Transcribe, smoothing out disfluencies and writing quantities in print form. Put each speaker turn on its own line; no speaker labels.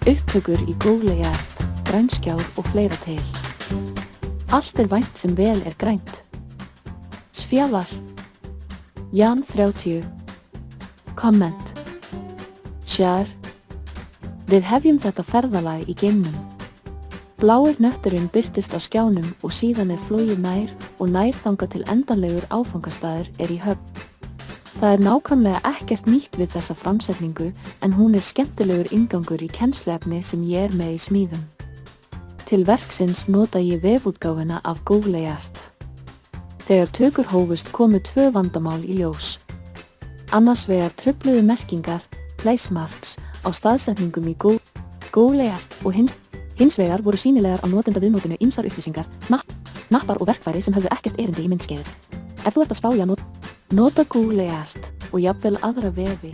Upptökur í Google Earth, grænskjár og fleira til. Allt vænt sem vel grænt. Sfjalar. Jan 30. Komment. Share. Við hefjum þetta ferðalag í geimnum. Blái hnötturinn birtist á skjánum og síðan flogið nær og nær þangað til endanlegur áfangastaður í höfn. Það nákvæmlega ekkert nýtt við þessa framsetningu en hún skemmtilegur inngangur í kennsluefni sem ég með í smíðum. Til verksins nota ég vefútgáfuna af Google Earth. Þegar tökur hófust komu tvö vandamál í ljós. Annars vegar trufluðu merkingar, placemarks, á staðsetningum í Google Earth og hins vegar voru sýnilegar á notendaviðmótinu ýmsar upplýsingar, hnappar og verkfæri sem höfðu ekkert erindi í myndskeiðið. Ef þú ert að spá í að nota Google Earth og jafnvel aðra vefi